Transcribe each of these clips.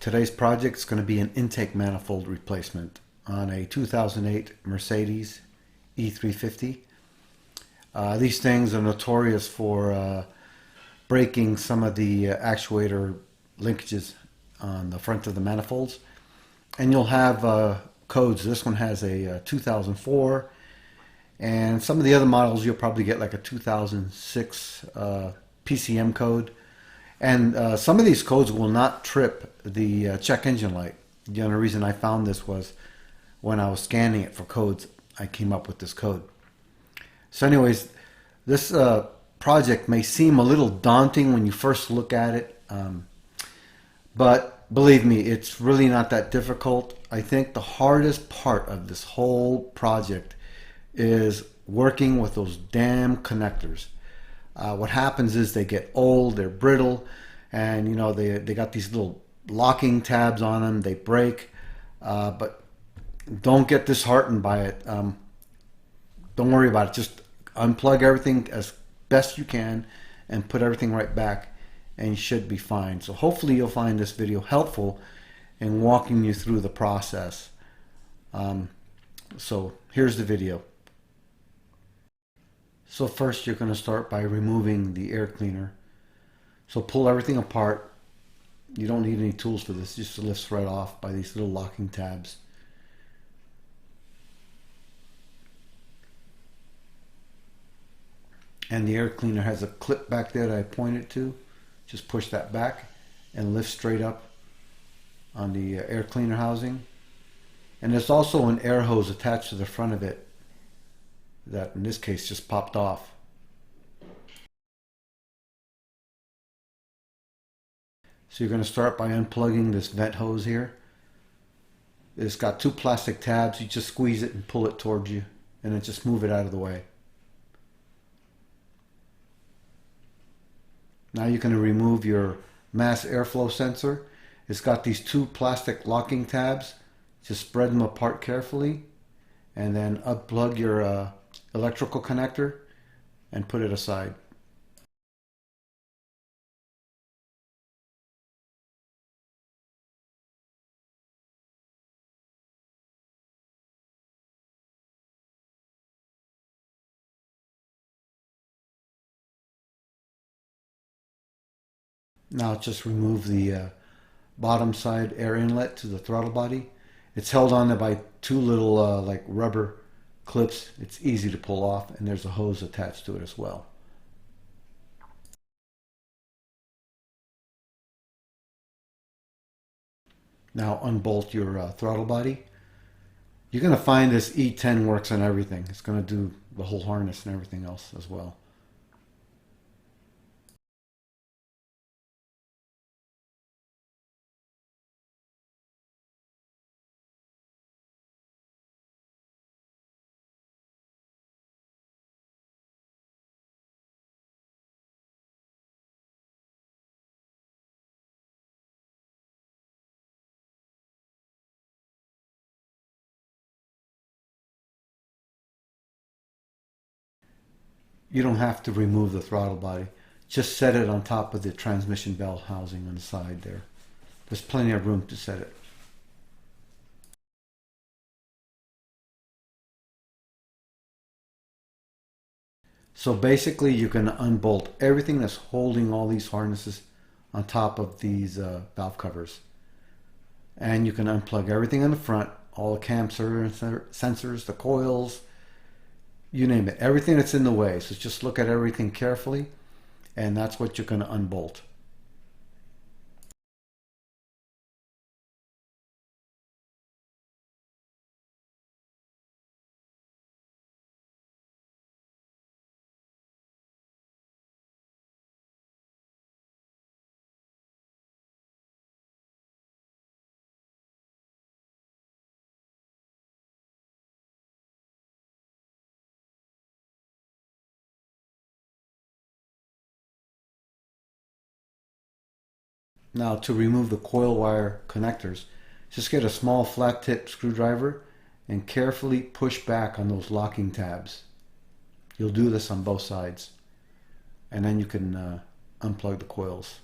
Today's project is going to be an intake manifold replacement on a 2008 Mercedes E350. These things are notorious for breaking some of the actuator linkages on the front of the manifolds. And you'll have codes. This one has a 2004, and some of the other models you'll probably get like a 2006 PCM code. And some of these codes will not trip the check engine light. The only reason I found this was when I was scanning it for codes, I came up with this code. So anyways, this project may seem a little daunting when you first look at it, but believe me, it's really not that difficult. I think the hardest part of this whole project is working with those damn connectors. What happens is they get old, they're brittle, and you know they got these little locking tabs on them. They break, but don't get disheartened by it. Don't worry about it. Just unplug everything as best you can and put everything right back, and you should be fine. So hopefully you'll find this video helpful in walking you through the process. So here's the video. So first you're going to start by removing the air cleaner. So pull everything apart. You don't need any tools for this, just lifts right off by these little locking tabs. And the air cleaner has a clip back there that I pointed to. Just push that back and lift straight up on the air cleaner housing. And there's also an air hose attached to the front of it that in this case just popped off. So you're going to start by unplugging this vent hose here. It's got two plastic tabs. You just squeeze it and pull it towards you, and then just move it out of the way. Now you're going to remove your mass airflow sensor. It's got these two plastic locking tabs. Just spread them apart carefully, and then unplug your electrical connector and put it aside. Now just remove the bottom side air inlet to the throttle body. It's held on there by two little like rubber clips. It's easy to pull off, and there's a hose attached to it as well. Now unbolt your throttle body. You're going to find this E10 works on everything. It's going to do the whole harness and everything else as well. You don't have to remove the throttle body. Just set it on top of the transmission bell housing on the side there. There's plenty of room to set it. So basically you can unbolt everything that's holding all these harnesses on top of these valve covers. And you can unplug everything in the front, all the cam sensors, the coils, you name it, everything that's in the way. So just look at everything carefully, and that's what you're going to unbolt. Now to remove the coil wire connectors, just get a small flat tip screwdriver and carefully push back on those locking tabs. You'll do this on both sides, and then you can unplug the coils.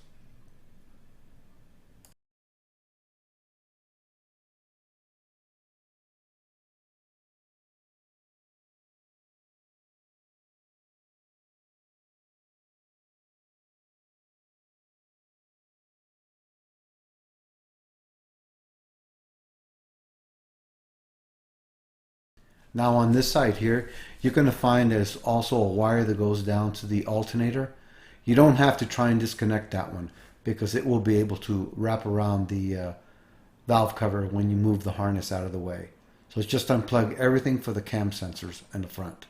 Now on this side here, you're going to find there's also a wire that goes down to the alternator. You don't have to try and disconnect that one because it will be able to wrap around the valve cover when you move the harness out of the way. So it's just unplug everything for the cam sensors in the front.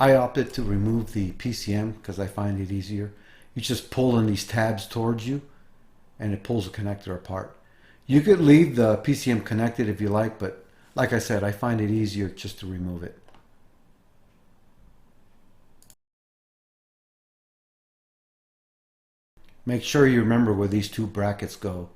I opted to remove the PCM because I find it easier. You just pull in these tabs towards you and it pulls the connector apart. You could leave the PCM connected if you like, but like I said, I find it easier just to remove it. Make sure you remember where these two brackets go.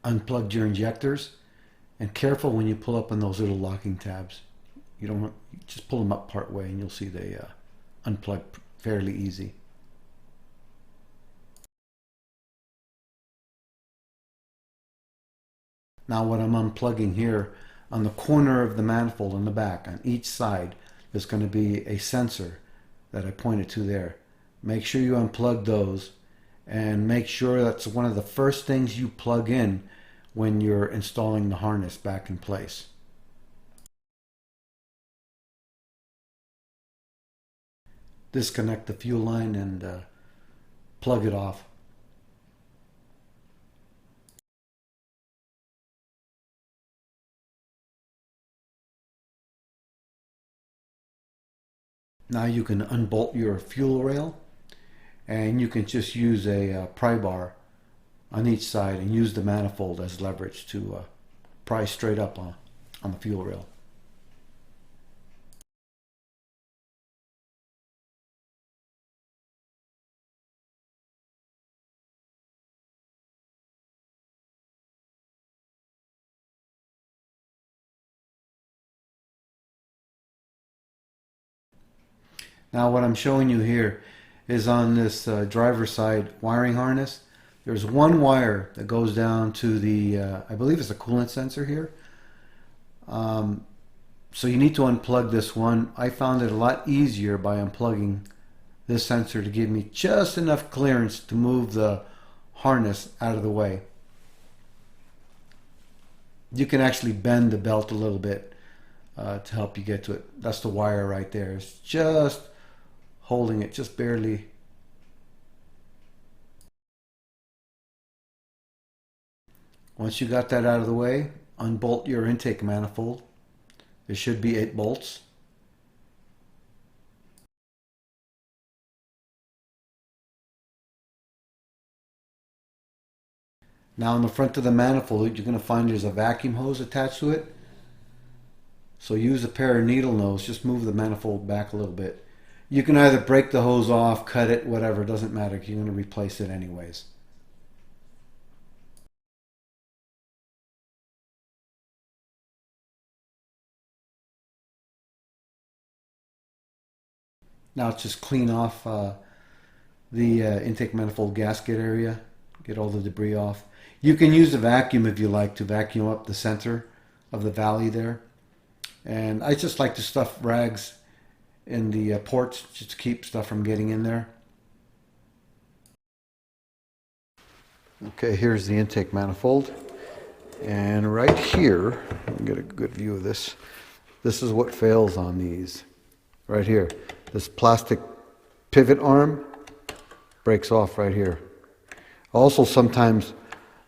Unplug your injectors and careful when you pull up on those little locking tabs. You don't just pull them up part way and you'll see they unplug fairly easy. Now what I'm unplugging here, on the corner of the manifold on the back, on each side, there's going to be a sensor that I pointed to there. Make sure you unplug those, and make sure that's one of the first things you plug in when you're installing the harness back in place. Disconnect the fuel line and plug it off. Now you can unbolt your fuel rail, and you can just use a pry bar on each side and use the manifold as leverage to pry straight up on the fuel rail. Now what I'm showing you here is on this driver's side wiring harness. There's one wire that goes down to the, I believe it's a coolant sensor here. So you need to unplug this one. I found it a lot easier by unplugging this sensor to give me just enough clearance to move the harness out of the way. You can actually bend the belt a little bit to help you get to it. That's the wire right there. It's just holding it, just barely. Once you got that out of the way, unbolt your intake manifold. There should be 8 bolts. Now on the front of the manifold, you're going to find there's a vacuum hose attached to it. So use a pair of needle nose, just move the manifold back a little bit. You can either break the hose off, cut it, whatever, it doesn't matter. You're going to replace it anyways. Now just clean off the intake manifold gasket area, get all the debris off. You can use a vacuum if you like to vacuum up the center of the valley there. And I just like to stuff rags in the ports just to keep stuff from getting in there. Okay, here's the intake manifold. And right here, let me get a good view of this. This is what fails on these. Right here. This plastic pivot arm breaks off right here. Also, sometimes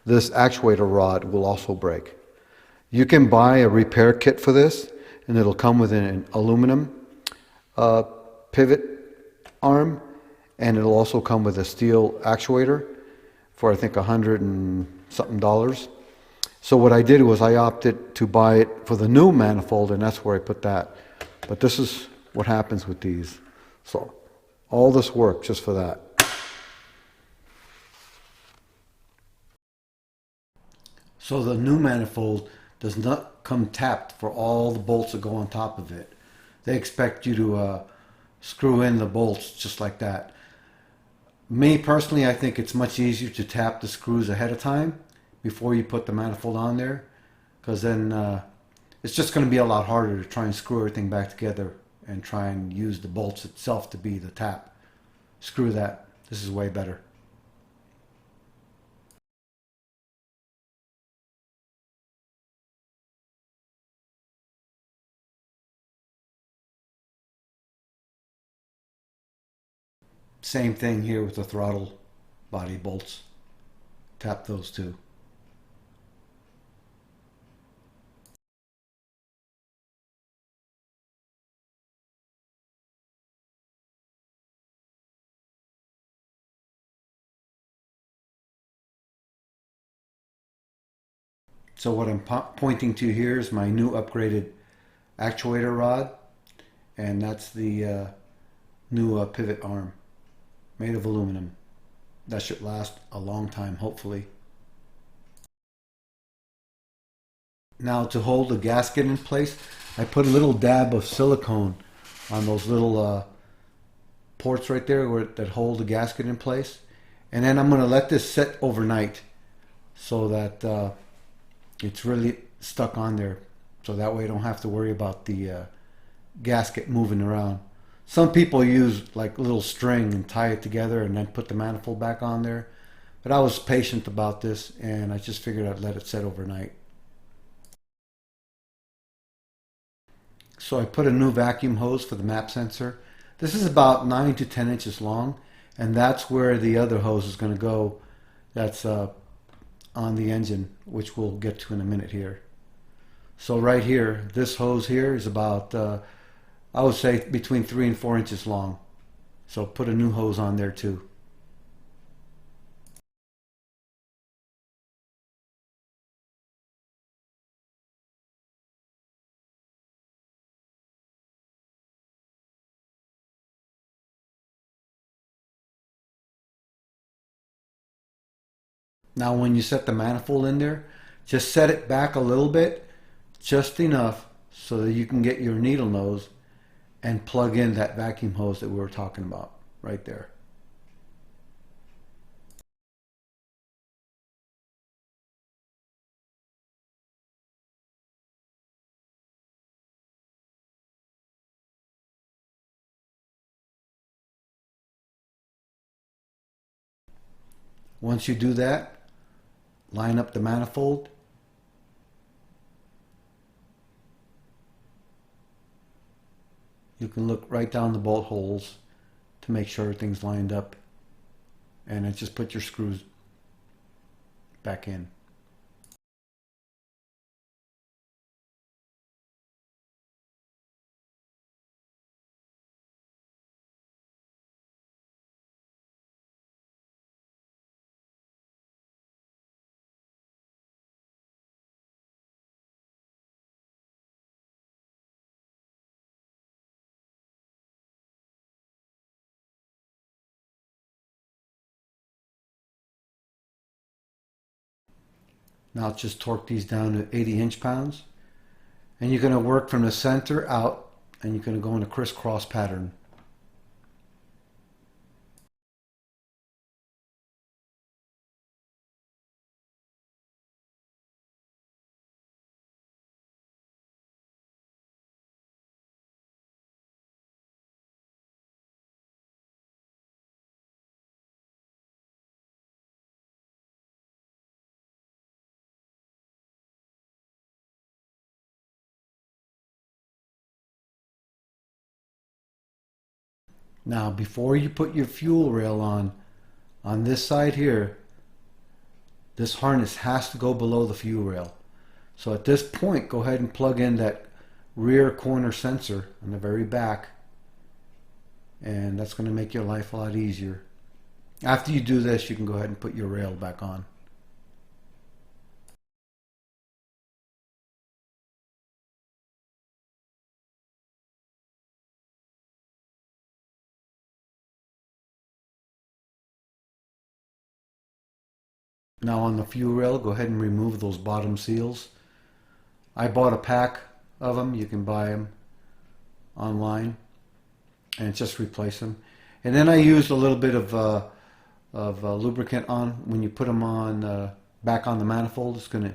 this actuator rod will also break. You can buy a repair kit for this, and it'll come with an aluminum pivot arm, and it'll also come with a steel actuator for I think $100 and something. So what I did was I opted to buy it for the new manifold, and that's where I put that. But this is what happens with these. So all this work just for that. So the new manifold does not come tapped for all the bolts that go on top of it. They expect you to screw in the bolts just like that. Me personally, I think it's much easier to tap the screws ahead of time before you put the manifold on there, because then it's just going to be a lot harder to try and screw everything back together and try and use the bolts itself to be the tap. Screw that. This is way better. Same thing here with the throttle body bolts. Tap those too. So what I'm pointing to here is my new upgraded actuator rod, and that's the new pivot arm made of aluminum. That should last a long time, hopefully. Now to hold the gasket in place, I put a little dab of silicone on those little ports right there that hold the gasket in place. And then I'm going to let this set overnight so that it's really stuck on there. So that way I don't have to worry about the gasket moving around. Some people use like little string and tie it together and then put the manifold back on there. But I was patient about this and I just figured I'd let it set overnight. So I put a new vacuum hose for the map sensor. This is about 9 to 10 inches long, and that's where the other hose is going to go. That's on the engine, which we'll get to in a minute here. So right here, this hose here is about, I would say, between 3 and 4 inches long. So put a new hose on there too. Now when you set the manifold in there, just set it back a little bit, just enough so that you can get your needle nose and plug in that vacuum hose that we were talking about right there. Once you do that, line up the manifold. You can look right down the bolt holes to make sure everything's lined up, and then just put your screws back in. Now just torque these down to 80 inch-pounds, and you're going to work from the center out, and you're going to go in a crisscross pattern. Now before you put your fuel rail on this side here, this harness has to go below the fuel rail. So at this point, go ahead and plug in that rear corner sensor on the very back, and that's going to make your life a lot easier. After you do this, you can go ahead and put your rail back on. Now on the fuel rail, go ahead and remove those bottom seals. I bought a pack of them. You can buy them online and just replace them. And then I used a little bit of lubricant on when you put them on back on the manifold. It's going to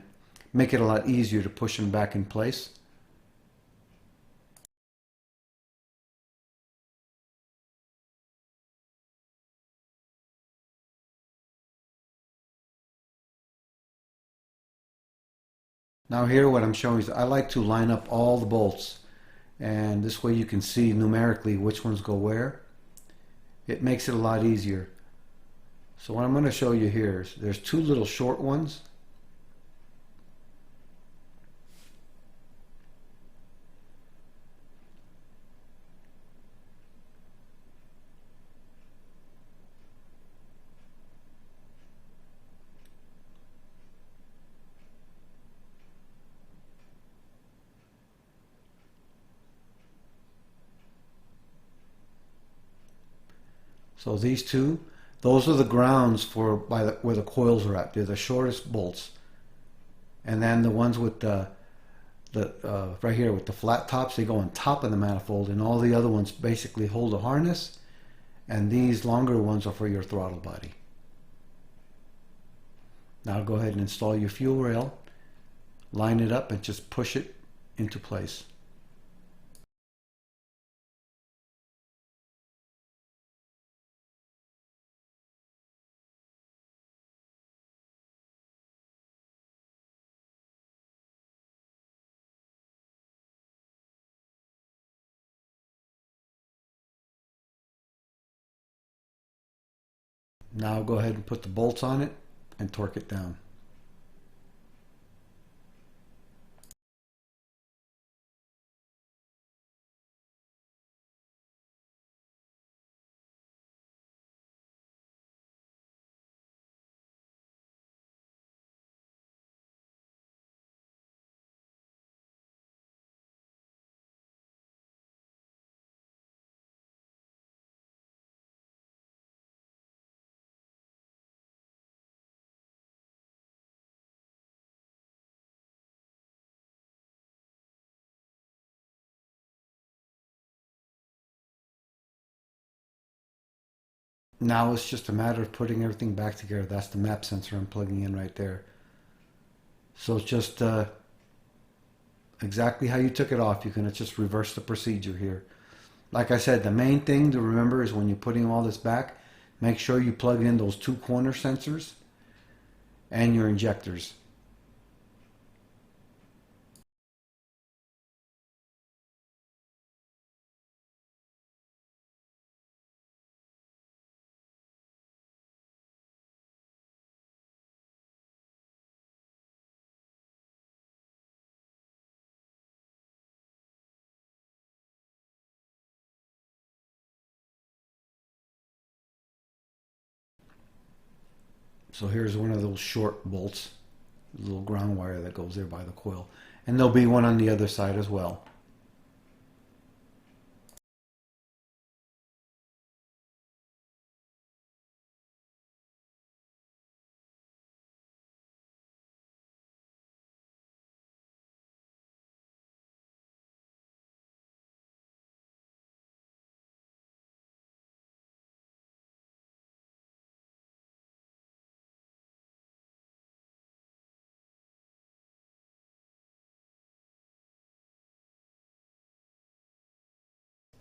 make it a lot easier to push them back in place. Now here what I'm showing is I like to line up all the bolts, and this way you can see numerically which ones go where. It makes it a lot easier. So what I'm going to show you here is there's two little short ones. So these two, those are the grounds for where the coils are at. They're the shortest bolts. And then the ones with the right here with the flat tops, they go on top of the manifold, and all the other ones basically hold a harness, and these longer ones are for your throttle body. Now go ahead and install your fuel rail, line it up, and just push it into place. Now go ahead and put the bolts on it and torque it down. Now it's just a matter of putting everything back together. That's the map sensor I'm plugging in right there. So it's just exactly how you took it off. You can just reverse the procedure here. Like I said, the main thing to remember is when you're putting all this back, make sure you plug in those two corner sensors and your injectors. So here's one of those short bolts, a little ground wire that goes there by the coil. And there'll be one on the other side as well.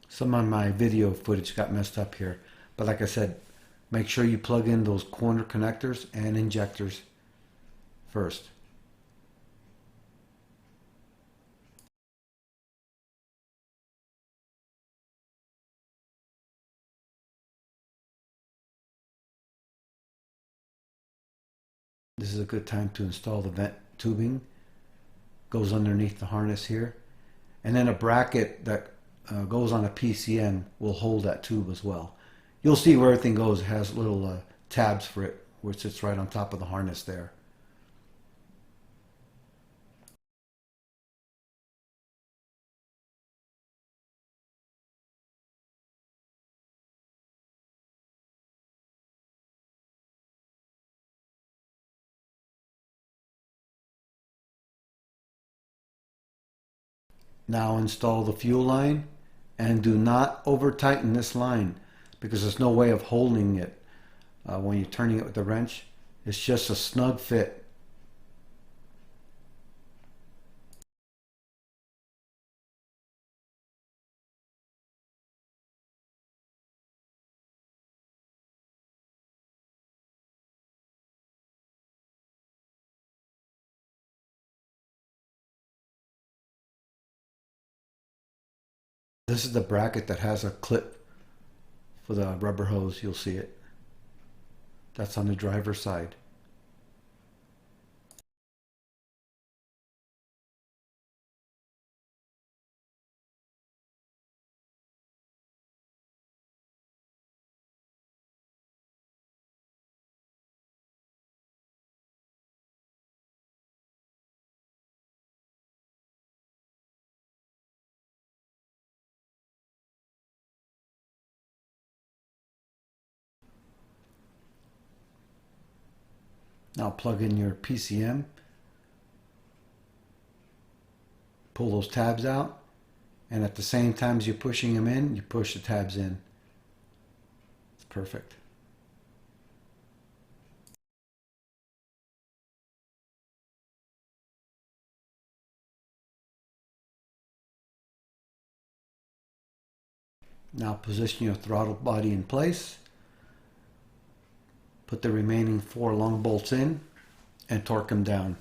Some of my video footage got messed up here. But like I said, make sure you plug in those corner connectors and injectors first. This is a good time to install the vent tubing. Goes underneath the harness here. And then a bracket that goes on a PCM will hold that tube as well. You'll see where everything goes. It has little tabs for it, which sits right on top of the harness there. Now install the fuel line and do not over tighten this line because there's no way of holding it when you're turning it with the wrench. It's just a snug fit. This is the bracket that has a clip for the rubber hose. You'll see it. That's on the driver's side. Now plug in your PCM, pull those tabs out, and at the same time as you're pushing them in, you push the tabs in. It's perfect. Now position your throttle body in place, put the remaining 4 long bolts in, and torque them down.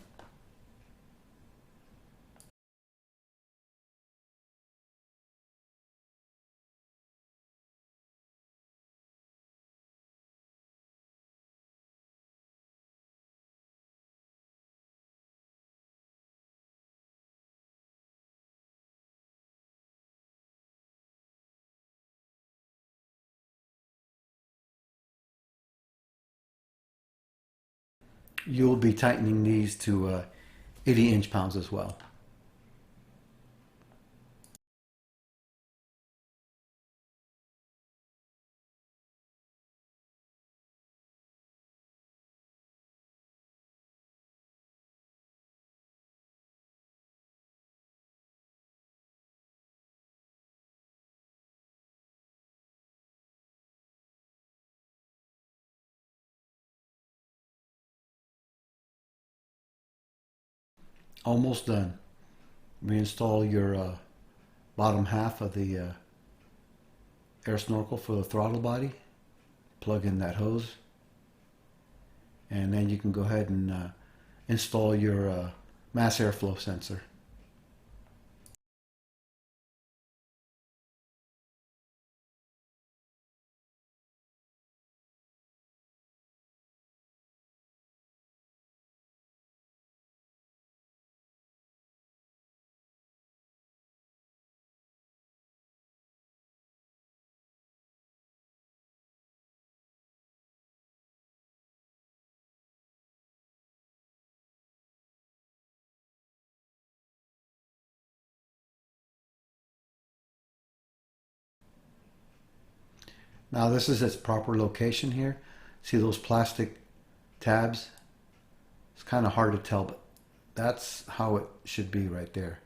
you'll be tightening these to 80 inch-pounds as well. Almost done. Reinstall your bottom half of the air snorkel for the throttle body. Plug in that hose. And then you can go ahead and install your mass airflow sensor. Now this is its proper location here. See those plastic tabs? It's kind of hard to tell, but that's how it should be right there.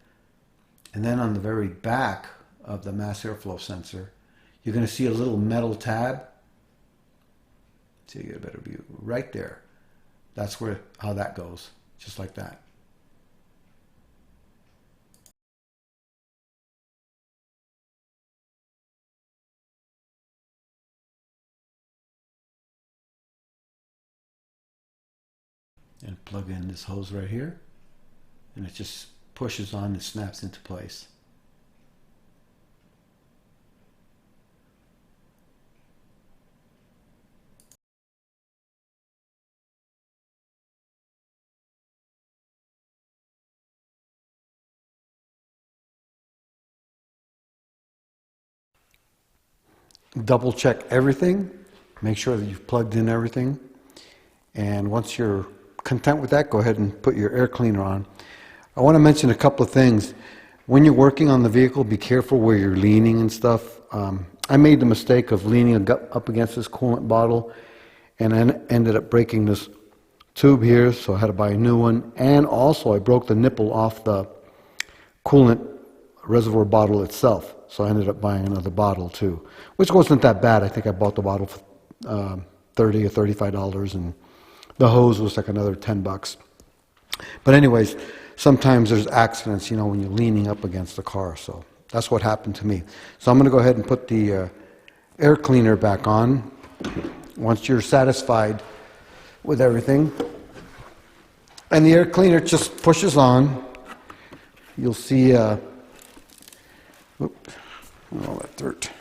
And then on the very back of the mass airflow sensor, you're going to see a little metal tab. So you get a better view right there. That's how that goes, just like that. And plug in this hose right here, and it just pushes on and snaps into place. Double check everything, make sure that you've plugged in everything, and once you're content with that, go ahead and put your air cleaner on. I want to mention a couple of things. When you're working on the vehicle, be careful where you're leaning and stuff. I made the mistake of leaning up against this coolant bottle, and I ended up breaking this tube here, so I had to buy a new one. And also I broke the nipple off the coolant reservoir bottle itself, so I ended up buying another bottle too, which wasn't that bad. I think I bought the bottle for $30 or $35, and the hose was like another $10. But anyways, sometimes there's accidents, you know, when you're leaning up against the car. So that's what happened to me. So I'm going to go ahead and put the air cleaner back on. Once you're satisfied with everything, and the air cleaner just pushes on, you'll see, oops, all that dirt.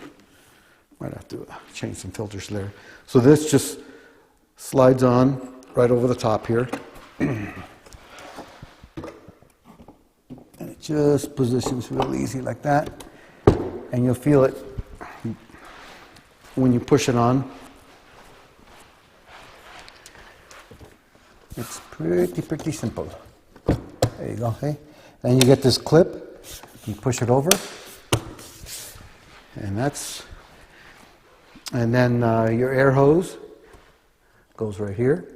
Might have to change some filters there. So this just slides on right over the top here. And it just positions real easy like that. And you'll feel it when you push it on. It's pretty simple. There you go, hey? Then you get this clip, you push it over, and then your air hose goes right here,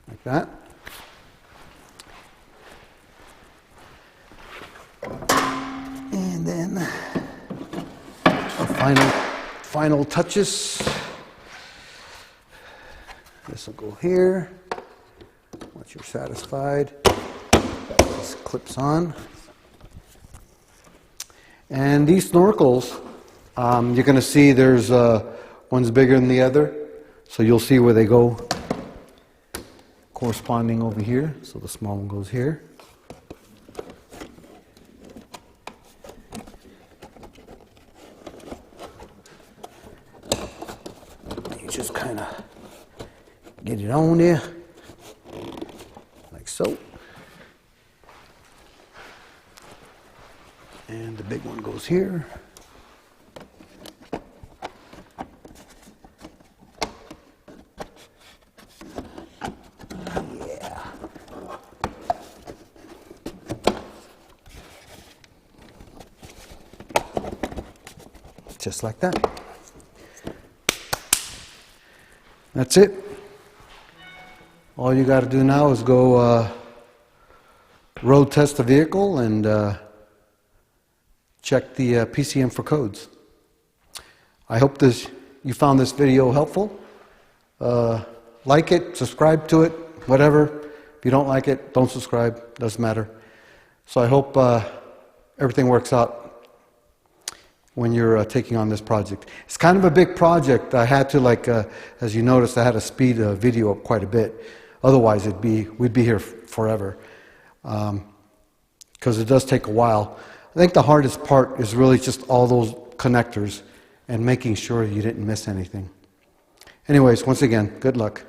like that. And then the final touches. This will go here. Once you're satisfied, this clips on. And these snorkels, you're going to see there's one's bigger than the other, so you'll see where they go corresponding over here. So the small one goes here. You just kind of get it on there, like so. And the big one goes here. just like that. That's it. All you got to do now is go road test the vehicle and check the PCM for codes. I hope you found this video helpful. Like it, subscribe to it, whatever. If you don't like it, don't subscribe, doesn't matter. So I hope everything works out when you're taking on this project. It's kind of a big project. I had to, as you noticed, I had to speed the video up quite a bit. Otherwise, we'd be here forever. Because it does take a while. I think the hardest part is really just all those connectors and making sure you didn't miss anything. Anyways, once again, good luck.